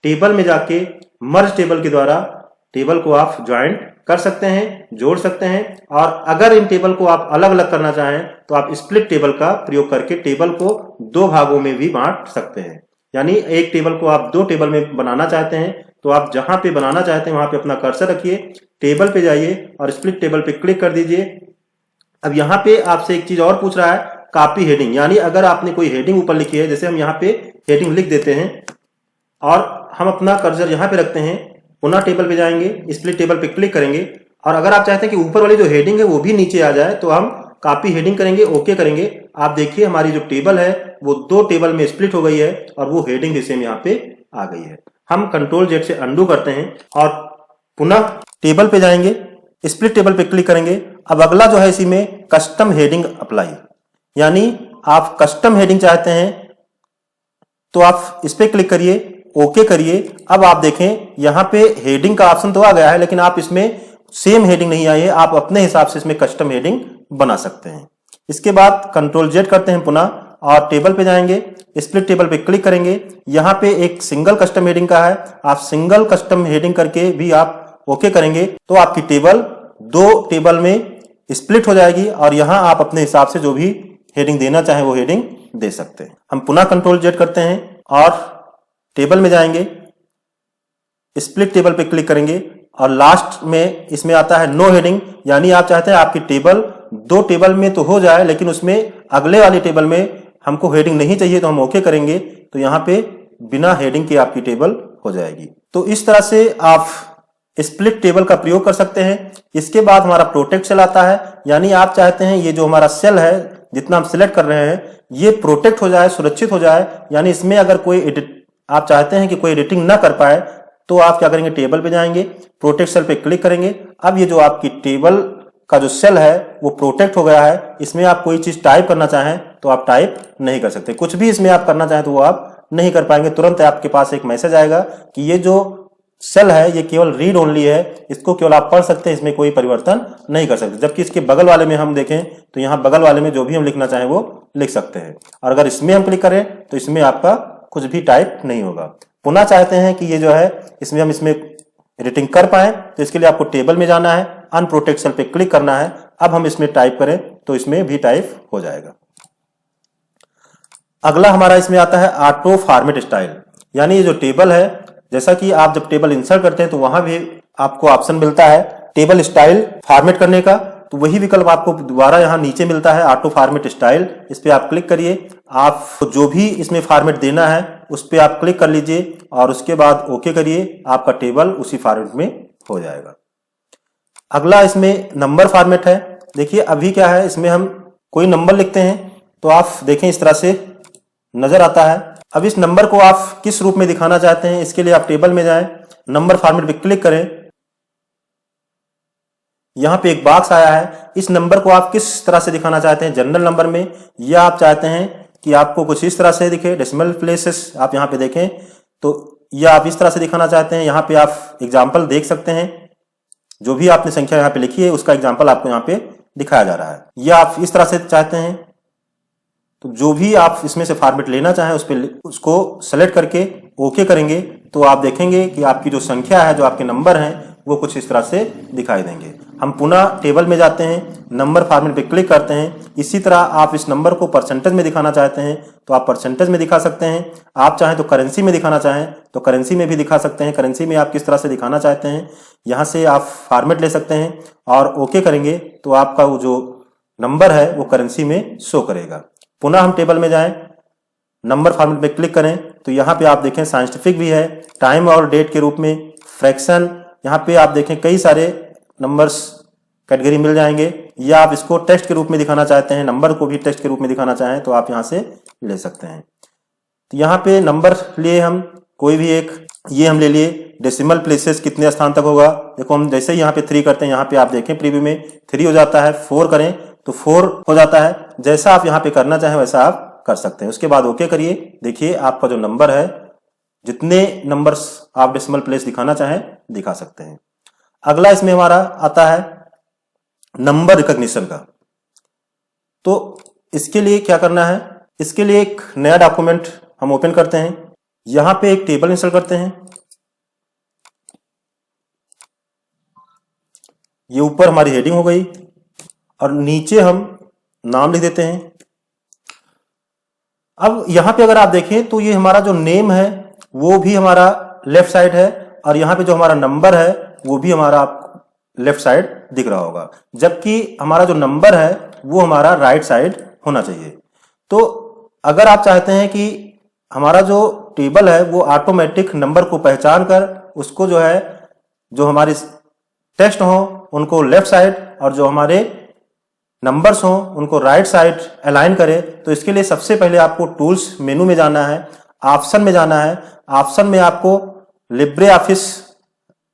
टेबल में जाके मर्ज टेबल के द्वारा टेबल को आप ज्वाइंट कर सकते हैं, जोड़ सकते हैं। और अगर इन टेबल को आप अलग अलग करना चाहें तो आप स्प्लिट टेबल का प्रयोग करके टेबल को 2 भागों में भी बांट सकते हैं। यानी एक टेबल को आप 2 टेबल में बनाना चाहते हैं तो आप जहां पे बनाना चाहते हैं वहां पे अपना कर्सर रखिए, टेबल पे जाइए और स्प्लिट टेबल पे क्लिक कर दीजिए। अब यहाँ पे आपसे एक चीज और पूछ रहा है, कॉपी हेडिंग, यानी अगर आपने कोई हेडिंग ऊपर लिखी है, जैसे हम यहाँ पे हेडिंग लिख देते हैं और हम अपना कर्सर यहाँ पे रखते हैं, पुनः टेबल पे जाएंगे, स्प्लिट टेबल पे क्लिक करेंगे और अगर आप चाहते हैं कि ऊपर वाली जो हेडिंग है वो भी नीचे आ जाए तो हम कॉपी हेडिंग करेंगे, ओके करेंगे। आप देखिए हमारी जो टेबल है वो 2 टेबल में स्प्लिट हो गई है और वो हेडिंग भी सेम यहाँ पे आ गई है। हम कंट्रोल जेड से अंडू करते हैं और पुनः टेबल पे जाएंगे, स्प्लिट टेबल पे क्लिक करेंगे। अब अगला जो है इसी में कस्टम हेडिंग अप्लाई, यानी आप कस्टम हेडिंग चाहते हैं तो आप इस पे क्लिक करिए, ओके करिए। अब आप देखें यहाँ पे हेडिंग का ऑप्शन तो आ गया है लेकिन आप इसमें सेम हेडिंग नहीं आई है, आप अपने हिसाब से इसमें कस्टम हेडिंग बना सकते हैं। इसके बाद कंट्रोल जेड करते हैं पुनः और टेबल पे जाएंगे, स्प्लिट टेबल पे क्लिक करेंगे। यहाँ पे एक सिंगल कस्टम हेडिंग का है, आप सिंगल कस्टम हेडिंग करके भी आप ओके करेंगे तो आपकी टेबल 2 टेबल में स्प्लिट हो जाएगी और यहां आप अपने हिसाब से जो भी हेडिंग देना चाहें वो हेडिंग दे सकते हैं। हम पुनः कंट्रोल जेड करते हैं और टेबल में जाएंगे, स्प्लिट टेबल पे क्लिक करेंगे और लास्ट में इसमें आता है नो हेडिंग, यानी आप चाहते हैं आपकी टेबल 2 टेबल में तो हो जाए लेकिन उसमें अगले वाली टेबल में हमको हेडिंग नहीं चाहिए, तो हम ओके करेंगे तो यहाँ पे बिना हेडिंग के आपकी टेबल हो जाएगी। तो इस तरह से आप स्प्लिट टेबल का प्रयोग कर सकते हैं। इसके बाद हमारा प्रोटेक्ट सेल आता है, यानी आप चाहते हैं ये जो हमारा सेल है जितना हम सिलेक्ट कर रहे हैं ये प्रोटेक्ट हो जाए, सुरक्षित हो जाए, यानी इसमें अगर कोई आप चाहते हैं कि कोई एडिटिंग ना कर पाए तो आप क्या करेंगे, टेबल पे जाएंगे, प्रोटेक्ट सेल पे क्लिक करेंगे। अब ये जो आपकी टेबल का जो सेल है वो प्रोटेक्ट हो गया है, इसमें आप कोई चीज टाइप करना चाहें तो आप टाइप नहीं कर सकते, कुछ भी इसमें आप करना चाहें तो वो आप नहीं कर पाएंगे। तुरंत आपके पास एक मैसेज आएगा कि ये जो सेल है ये केवल रीड ओनली है, इसको केवल आप पढ़ सकते हैं, इसमें कोई परिवर्तन नहीं कर सकते। जबकि इसके बगल वाले में हम देखें तो यहाँ बगल वाले में जो भी हम लिखना चाहें वो लिख सकते हैं, और अगर इसमें हम क्लिक करें तो इसमें आपका कुछ भी टाइप नहीं होगा। पुनः चाहते हैं कि ये जो है इसमें हम इसमें एडिटिंग कर पाए तो इसके लिए आपको टेबल में जाना है, अनप्रोटेक्ट सेल पे क्लिक करना है। अब हम इसमें टाइप करें तो इसमें भी टाइप हो जाएगा। अगला हमारा इसमें आता है ऑटो फॉर्मेट स्टाइल, यानी ये जो टेबल है, जैसा कि आप जब टेबल इंसर्ट करते हैं तो वहां भी आपको ऑप्शन मिलता है टेबल स्टाइल फॉर्मेट करने का, तो वही विकल्प आपको दोबारा यहाँ नीचे मिलता है ऑटो फॉर्मेट स्टाइल। इस पे आप क्लिक करिए, आप जो भी इसमें फॉर्मेट देना है उस पे आप क्लिक कर लीजिए और उसके बाद ओके करिए, आपका टेबल उसी फॉर्मेट में हो जाएगा। अगला इसमें नंबर फॉर्मेट है। देखिए अभी क्या है, इसमें हम कोई नंबर लिखते हैं तो आप देखें इस तरह से नजर आता है। अब इस नंबर को आप किस रूप में दिखाना चाहते हैं, इसके लिए आप टेबल में जाएं, नंबर फॉर्मेट पे क्लिक करें, यहां पे एक बॉक्स आया है। इस नंबर को आप किस तरह से दिखाना चाहते हैं, जनरल नंबर में, या आप चाहते हैं कि आपको कुछ इस तरह से दिखे, डेसिमल प्लेसेस आप यहां पे देखें तो, या आप इस तरह से दिखाना चाहते हैं। यहां पे आप एग्जाम्पल देख सकते हैं, जो भी आपने संख्या यहां पे लिखी है उसका एग्जाम्पल आपको यहां पे दिखाया जा रहा है। या आप इस तरह से चाहते हैं, तो जो भी आप इसमें से फॉर्मेट लेना चाहें उसको सेलेक्ट करके ओके करेंगे तो आप देखेंगे कि आपकी जो संख्या है, जो आपके नंबर हैं, वो कुछ इस तरह से दिखाई देंगे। हम पुनः टेबल में जाते हैं, नंबर फॉर्मेट पे क्लिक करते हैं। इसी तरह आप इस नंबर को परसेंटेज में दिखाना चाहते हैं तो आप परसेंटेज में दिखा सकते हैं, आप चाहें तो करेंसी में दिखाना चाहें तो करेंसी में भी दिखा सकते हैं। करेंसी में आप किस तरह से दिखाना चाहते हैं यहाँ से आप फॉर्मेट ले सकते हैं और ओके करेंगे तो आपका वो जो नंबर है वो करेंसी में शो करेगा। पुनः हम टेबल में जाएं, नंबर फॉर्मेट पे क्लिक करें तो यहाँ पे आप देखें साइंटिफिक भी है, टाइम और डेट के रूप में, फ्रैक्शन, यहाँ पे आप देखें कई सारे नंबर्स कैटेगरी मिल जाएंगे। या आप इसको टेक्स्ट के रूप में दिखाना चाहते हैं, नंबर को भी टेक्स्ट के रूप में दिखाना चाहें तो आप यहाँ से ले सकते हैं। तो यहाँ पे नंबर लिए हम कोई भी एक, ये हम ले लिए, डेसिमल प्लेसेस कितने स्थान तक होगा, देखो हम जैसे ही यहाँ पे 3 करते हैं, यहाँ पे आप देखें प्रीव्यू में 3 हो जाता है, 4 करें तो 4 हो जाता है। जैसा आप यहाँ पे करना चाहें वैसा आप कर सकते हैं। उसके बाद ओके करिए, देखिए आपका जो नंबर है, जितने नंबर्स आप डेसिमल प्लेस दिखाना चाहें दिखा सकते हैं। अगला इसमें हमारा आता है नंबर रिकॉग्निशन का। तो इसके लिए क्या करना है, इसके लिए एक नया डॉक्यूमेंट हम ओपन करते हैं, यहां पे एक टेबल इंस्टॉल करते हैं। ये ऊपर हमारी हेडिंग हो गई और नीचे हम नाम लिख देते हैं। अब यहां पे अगर आप देखें तो ये हमारा जो नेम है वो भी हमारा लेफ्ट साइड है और यहां पे जो हमारा नंबर है वो भी हमारा आपको लेफ्ट साइड दिख रहा होगा, जबकि हमारा जो नंबर है वो हमारा राइट साइड होना चाहिए। तो अगर आप चाहते हैं कि हमारा जो टेबल है वो ऑटोमेटिक नंबर को पहचान कर उसको जो है, जो हमारे टेक्स्ट हो उनको लेफ्ट साइड और जो हमारे नंबर्स हों उनको राइट साइड अलाइन करे, तो इसके लिए सबसे पहले आपको टूल्स मेनू में जाना है, ऑप्शन में जाना है। ऑप्शन में आपको लिब्रे ऑफिस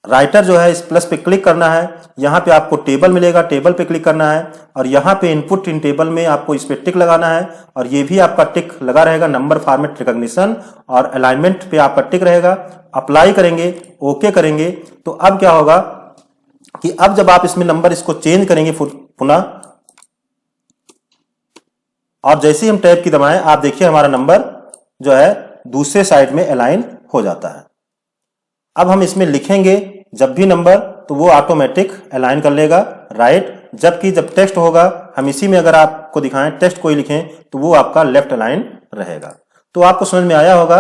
राइटर जो है इस प्लस पे क्लिक करना है, यहाँ पे आपको टेबल मिलेगा, टेबल पे क्लिक करना है और यहाँ पे इनपुट इन टेबल में आपको इस पे टिक लगाना है और ये भी आपका टिक लगा रहेगा, नंबर फॉर्मेट रिकॉग्निशन और अलाइनमेंट पे आपका टिक रहेगा। अप्लाई करेंगे, ओके करेंगे तो अब क्या होगा कि अब जब आप इसमें नंबर इसको चेंज करेंगे पुनः, और जैसे ही हम टैब की दबाएं आप देखिए हमारा नंबर जो है दूसरे साइड में अलाइन हो जाता है। अब हम इसमें लिखेंगे जब भी नंबर तो वो ऑटोमेटिक अलाइन कर लेगा राइट, जबकि जब टेक्स्ट होगा हम इसी में अगर आपको दिखाएं टेक्स्ट कोई लिखें तो वो आपका लेफ्ट अलाइन रहेगा। तो आपको समझ में आया होगा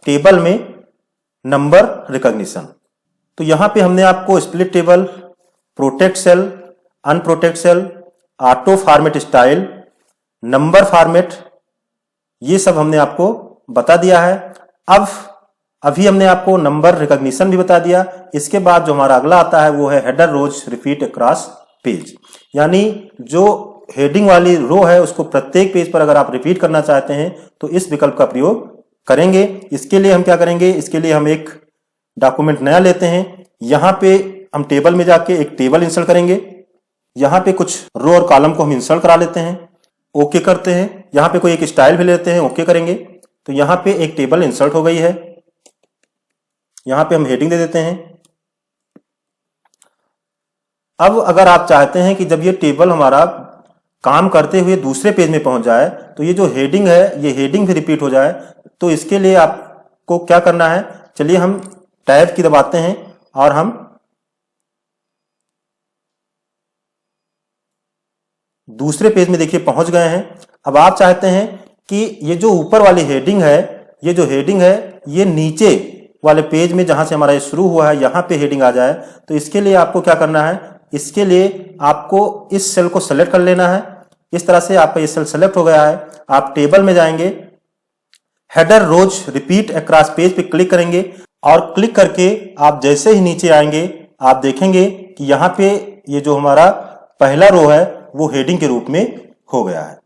टेबल में नंबर रिकॉग्निशन। तो यहां पे हमने आपको split table, protect cell, unprotect cell, auto format style, number format, ये सब हमने आपको बता दिया है। अब अभी हमने आपको नंबर रिकॉग्निशन भी बता दिया। इसके बाद जो हमारा अगला आता है वो है हेडर रोज रिपीट अक्रॉस पेज, यानी जो हेडिंग वाली रो है उसको प्रत्येक पेज पर अगर आप रिपीट करना चाहते हैं तो इस विकल्प का प्रयोग करेंगे। इसके लिए हम क्या करेंगे, इसके लिए हम एक डॉक्यूमेंट नया लेते हैं। यहां पे हम टेबल में जाके एक टेबल इंसर्ट करेंगे। यहां पे कुछ रो और कॉलम को हम इंसर्ट करा लेते हैं, ओके करते हैं। यहां पे कोई एक स्टाइल भी लेते हैं, ओके करेंगे। तो यहां पे एक टेबल इंसर्ट हो गई है। यहां पे हम हेडिंग दे देते हैं। अब अगर आप चाहते हैं कि जब ये टेबल हमारा काम करते हुए दूसरे पेज में पहुंच जाए तो ये जो हेडिंग है ये हेडिंग भी रिपीट हो जाए, तो इसके लिए आपको क्या करना है, चलिए हम टैब की दबाते हैं और हम दूसरे पेज में देखिए पहुंच गए हैं। अब आप चाहते हैं कि ये जो ऊपर वाली हेडिंग है, ये जो हेडिंग है ये नीचे वाले पेज में जहां से हमारा ये शुरू हुआ है यहां पे हेडिंग आ जाए। तो इसके लिए आपको क्या करना है, इसके लिए आपको इस सेल को सेलेक्ट कर लेना है। इस तरह से आपका ये सेल सेलेक्ट हो गया है। आप टेबल में जाएंगे, हेडर रोज रिपीट अक्रॉस पेज पे क्लिक करेंगे और क्लिक करके आप जैसे ही नीचे आएंगे आप देखेंगे कि यहाँ पे ये जो हमारा पहला रो है वो हेडिंग के रूप में हो गया है।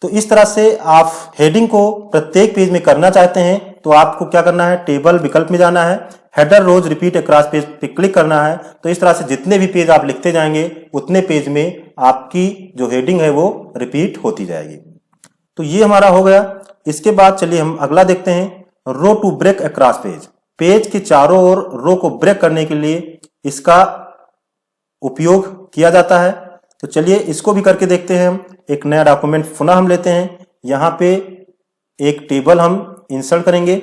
तो इस तरह से आप हेडिंग को प्रत्येक पेज में करना चाहते हैं तो आपको क्या करना है, टेबल विकल्प में जाना है, हेडर रोज रिपीट अक्रॉस पेज पे क्लिक करना है। तो इस तरह से जितने भी पेज आप लिखते जाएंगे उतने पेज में आपकी जो हेडिंग है वो रिपीट होती जाएगी। तो ये हमारा हो गया। इसके बाद चलिए हम अगला देखते हैं, row to break across page. Page के चारों ओर रो को ब्रेक करने के लिए इसका उपयोग किया जाता है। तो चलिए इसको भी करके देखते हैं। हम एक नया डॉक्यूमेंट पुनः हम लेते हैं। यहां पे एक टेबल हम इंसर्ट करेंगे।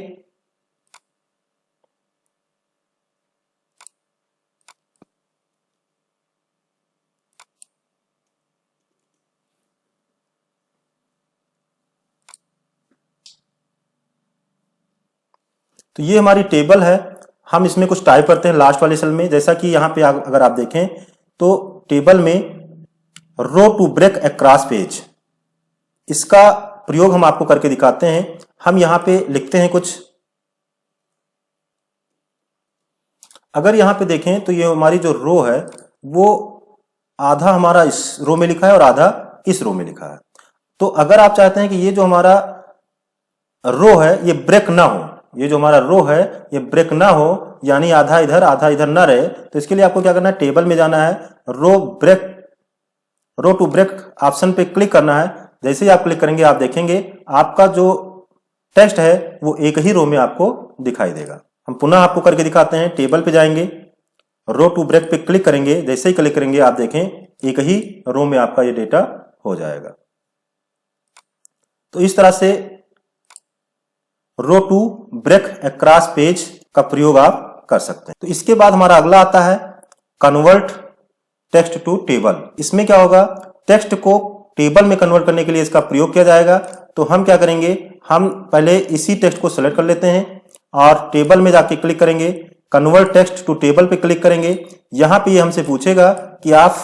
तो ये हमारी टेबल है। हम इसमें कुछ टाइप करते हैं लास्ट वाले सेल में। जैसा कि यहां पे अगर आप देखें तो टेबल में रो टू ब्रेक अक्रॉस पेज, इसका प्रयोग हम आपको करके दिखाते हैं। हम यहां पे लिखते हैं कुछ, अगर यहां पे देखें तो ये हमारी जो रो है वो आधा हमारा इस रो में लिखा है और आधा इस रो में लिखा है। तो अगर आप चाहते हैं कि ये जो हमारा रो है ये ब्रेक ना हो, ये जो हमारा रो है ये ब्रेक ना हो, यानी आधा इधर ना रहे, तो इसके लिए आपको क्या करना है, टेबल में जाना है, रो टू ब्रेक ऑप्शन पे क्लिक करना है। जैसे ही आप क्लिक करेंगे आप देखेंगे आपका जो टेक्स्ट है वो एक ही रो में आपको दिखाई देगा। हम पुनः आपको करके दिखाते हैं। टेबल पे जाएंगे, रो टू ब्रेक पे क्लिक करेंगे। जैसे ही क्लिक करेंगे आप देखें एक ही रो में आपका ये डेटा हो जाएगा। तो इस तरह से रो टू ब्रेक अक्रॉस पेज का प्रयोग आप कर सकते हैं। तो इसके बाद हमारा अगला आता है कन्वर्ट टेक्स्ट टू टेबल। इसमें क्या होगा, टेक्स्ट को टेबल में कन्वर्ट करने के लिए इसका प्रयोग किया जाएगा। तो हम क्या करेंगे, हम पहले इसी टेक्स्ट को सेलेक्ट कर लेते हैं और टेबल में जाके क्लिक करेंगे, कन्वर्ट टेक्स्ट टू टेबल पे क्लिक करेंगे। यहां पे ये हमसे पूछेगा कि आप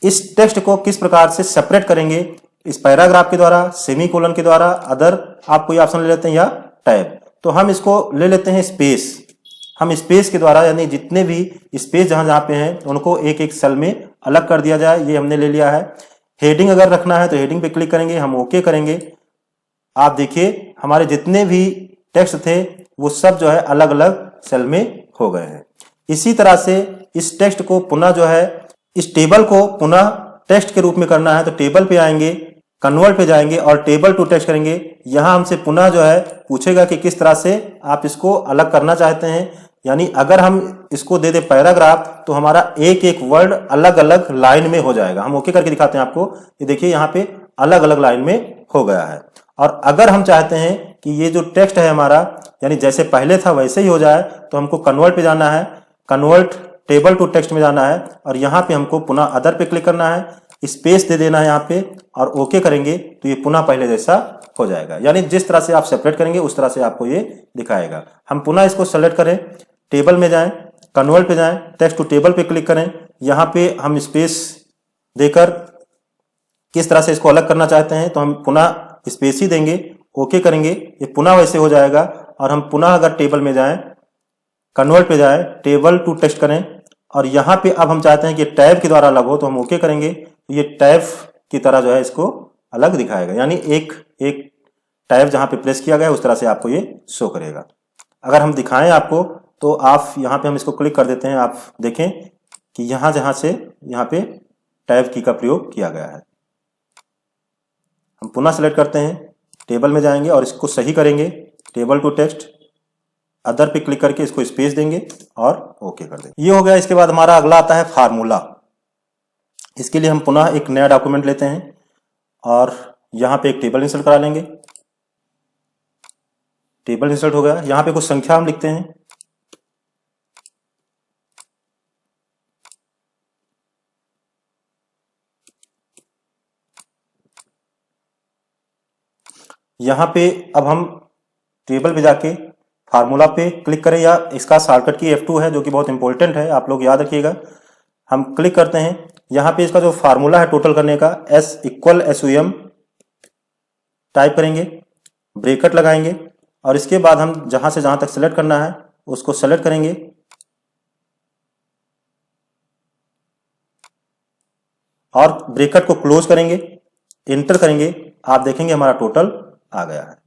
इस टेक्स्ट को किस प्रकार से सेपरेट करेंगे, इस पैराग्राफ के द्वारा, सेमीकोलन के द्वारा, अदर आप कोई ऑप्शन ले लेते हैं या टैब। तो हम इसको ले लेते हैं स्पेस। हम स्पेस के द्वारा, यानी जितने भी स्पेस जहां जहां पे हैं उनको एक एक सेल में अलग कर दिया जाए, ये हमने ले लिया है। हेडिंग अगर रखना है तो हेडिंग पे क्लिक करेंगे, हम ओके करेंगे। आप देखिए हमारे जितने भी टेक्स्ट थे वो सब जो है अलग अलग सेल में हो गए हैं। इसी तरह से इस टेक्स्ट को पुनः जो है, इस टेबल को पुनः टेक्स्ट के रूप में करना है तो टेबल पे आएंगे, कन्वर्ट पे जाएंगे और टेबल टू टेक्स्ट करेंगे। यहां हमसे पुनः जो है पूछेगा कि किस तरह से आप इसको अलग करना चाहते हैं। यानी अगर हम इसको दे दे पैराग्राफ तो हमारा एक एक वर्ड अलग अलग लाइन में हो जाएगा। हम ओके करके दिखाते हैं आपको, ये देखिए यहाँ पे अलग अलग लाइन में हो गया है। और अगर हम चाहते हैं कि ये जो टेक्स्ट है हमारा, यानी जैसे पहले था वैसे ही हो जाए, तो हमको कन्वर्ट पे जाना है, कन्वर्ट टेबल टू टेक्स्ट में जाना है और यहाँ पे हमको पुनः अदर पे क्लिक करना है, स्पेस दे देना है यहाँ पे और ओके करेंगे तो ये पुनः पहले जैसा हो जाएगा। यानी जिस तरह से आप सेपरेट करेंगे उस तरह से आपको ये दिखाएगा। हम पुनः इसको सेलेक्ट करें, टेबल में जाएं, कन्वर्ट पे जाएं, टेक्स्ट टू टेबल पे क्लिक करें। यहाँ पे हम स्पेस देकर किस तरह से इसको अलग करना चाहते हैं तो हम पुनः स्पेस ही देंगे, ओके करेंगे, ये पुनः वैसे हो जाएगा। और हम पुनः अगर टेबल में जाएं, कन्वर्ट पे जाएं, टेबल टू टेक्स्ट करें और यहाँ पे अब हम चाहते हैं कि टैब के द्वारा अलग हो तो हम ओके करेंगे, ये टैब की तरह जो है इसको अलग दिखाएगा। यानी एक टैब जहाँ पे प्रेस किया गया उस तरह से आपको ये शो करेगा। अगर हम दिखाएं आपको तो आप यहाँ पे हम इसको क्लिक कर देते हैं, आप देखें कि जहाँ से यहाँ पे टैब की का प्रयोग किया गया है। हम पुनः सेलेक्ट करते हैं, टेबल में जाएंगे और इसको सही करेंगे, टेबल टू टेक्स्ट, अदर पे क्लिक करके इसको स्पेस देंगे और ओके कर देंगे। ये हो गया। इसके बाद हमारा अगला आता है फार्मूला। इसके लिए हम पुनः एक नया डॉक्यूमेंट लेते हैं और यहाँ पे एक टेबल इंसर्ट करा लेंगे। टेबल इंसर्ट हो गया। यहाँ पे कुछ संख्या हम लिखते हैं, यहाँ पे अब हम टेबल पे जाके फार्मूला पे क्लिक करें या इसका शॉर्टकट की F2 है जो कि बहुत इंपॉर्टेंट है, आप लोग याद रखिएगा। हम क्लिक करते हैं, यहाँ पे इसका जो फार्मूला है टोटल करने का S = SUM टाइप करेंगे, ब्रैकेट लगाएंगे और इसके बाद हम जहां से जहां तक सेलेक्ट करना है उसको सेलेक्ट करेंगे और ब्रैकेट को क्लोज करेंगे, एंटर करेंगे। आप देखेंगे हमारा टोटल आ गया है।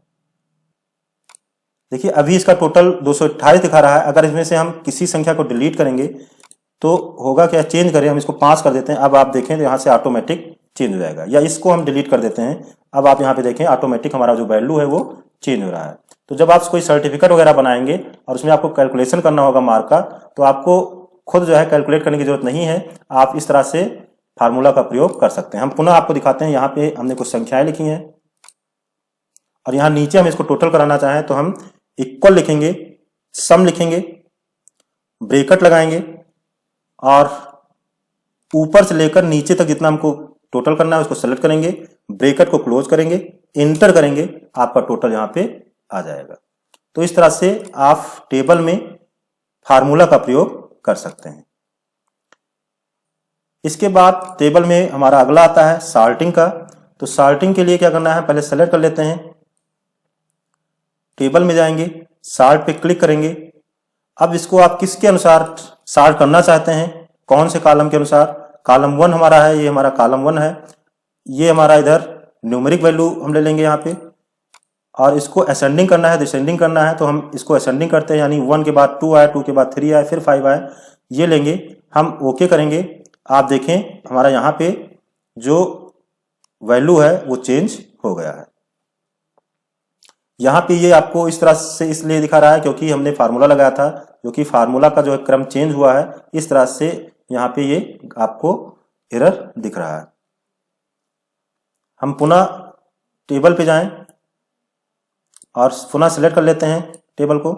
देखिए अभी इसका टोटल 228 दिखा रहा है। अगर इसमें से हम किसी संख्या को डिलीट करेंगे तो होगा क्या, चेंज करें, हम इसको 5 कर देते हैं। अब आप देखें तो यहाँ से ऑटोमेटिक चेंज हो जाएगा, या इसको हम डिलीट कर देते हैं। अब आप यहाँ पे देखें ऑटोमेटिक हमारा जो वैल्यू है वो चेंज हो रहा है। तो जब आप कोई सर्टिफिकेट वगैरह बनाएंगे और उसमें आपको कैलकुलेशन करना होगा मार्क का, तो आपको खुद जो है कैलकुलेट करने की जरूरत नहीं है, आप इस तरह से फार्मूला का प्रयोग कर सकते हैं। हम पुनः आपको दिखाते हैं, यहाँ पे हमने कुछ संख्याएं लिखी हैं और यहाँ नीचे हम इसको टोटल कराना चाहें तो हम इक्वल लिखेंगे, सम लिखेंगे, ब्रैकेट लगाएंगे और ऊपर से लेकर नीचे तक जितना हमको टोटल करना है उसको सेलेक्ट करेंगे, ब्रैकेट को क्लोज करेंगे, एंटर करेंगे, आपका टोटल यहाँ पे आ जाएगा। तो इस तरह से आप टेबल में फार्मूला का प्रयोग कर सकते हैं। इसके बाद टेबल में हमारा अगला आता है सॉर्टिंग का। तो सॉर्टिंग के लिए क्या करना है, पहले सेलेक्ट कर लेते हैं, टेबल में जाएंगे, सॉर्ट पे क्लिक करेंगे। अब इसको आप किसके अनुसार सॉर्ट करना चाहते हैं, कौन से कॉलम के अनुसार। कॉलम 1 हमारा है, ये हमारा कॉलम 1 है, ये हमारा इधर न्यूमेरिक वैल्यू हम ले लेंगे यहाँ पे और इसको असेंडिंग करना है, डिसेंडिंग करना है तो हम इसको असेंडिंग करते हैं, यानी 1 के बाद 2 आए, 2 के बाद 3 आए, फिर 5 आए, ये लेंगे। हम ओके करेंगे। आप देखें हमारा यहाँ पे जो वैल्यू है वो चेंज हो गया है। यहाँ पे ये आपको इस तरह से इसलिए दिखा रहा है क्योंकि हमने फार्मूला लगाया था, जो कि फार्मूला का जो क्रम चेंज हुआ है, इस तरह से यहाँ पे ये आपको एरर दिख रहा है। हम पुनः टेबल पे जाएं और पुनः सेलेक्ट कर लेते हैं टेबल को,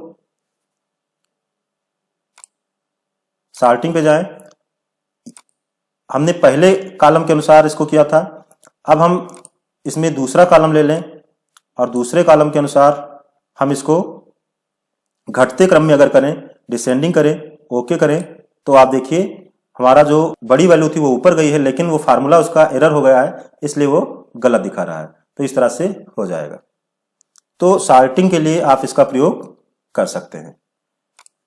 सॉर्टिंग पे जाएं। हमने पहले कॉलम के अनुसार इसको किया था, अब हम इसमें दूसरा कॉलम ले लें और दूसरे कॉलम के अनुसार हम इसको घटते क्रम में अगर करें, डिसेंडिंग करें, ओके करें, तो आप देखिए हमारा जो बड़ी वैल्यू थी वो ऊपर गई है, लेकिन वो फार्मूला उसका एरर हो गया है, इसलिए वो गलत दिखा रहा है। तो इस तरह से हो जाएगा। तो सॉर्टिंग के लिए आप इसका प्रयोग कर सकते हैं।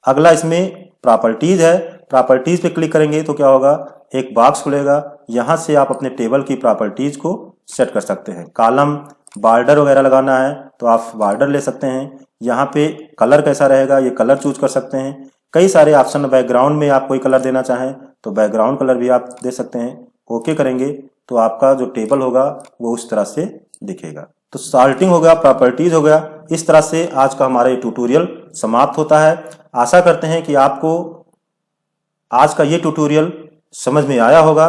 अगला इसमें प्रॉपर्टीज है। प्रॉपर्टीज पे क्लिक करेंगे तो क्या होगा, एक बॉक्स खुलेगा, यहां से आप अपने टेबल की प्रॉपर्टीज को सेट कर सकते हैं। कॉलम, बॉर्डर वगैरह लगाना है तो आप बॉर्डर ले सकते हैं। यहाँ पे कलर कैसा रहेगा, ये कलर चूज कर सकते हैं। कई सारे ऑप्शन, बैकग्राउंड में आप कोई कलर देना चाहें तो बैकग्राउंड कलर भी आप दे सकते हैं। ओके करेंगे तो आपका जो टेबल होगा वो उस तरह से दिखेगा। तो सॉर्टिंग हो गया, प्रॉपर्टीज हो गया। इस तरह से आज का हमारा ये ट्यूटोरियल समाप्त होता है। आशा करते हैं कि आपको आज का ये ट्यूटोरियल समझ में आया होगा।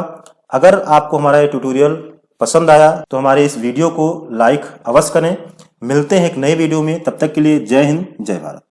अगर आपको हमारा ये ट्यूटोरियल पसंद आया तो हमारे इस वीडियो को लाइक अवश्य करें। मिलते हैं एक नए वीडियो में, तब तक के लिए जय हिंद, जय भारत।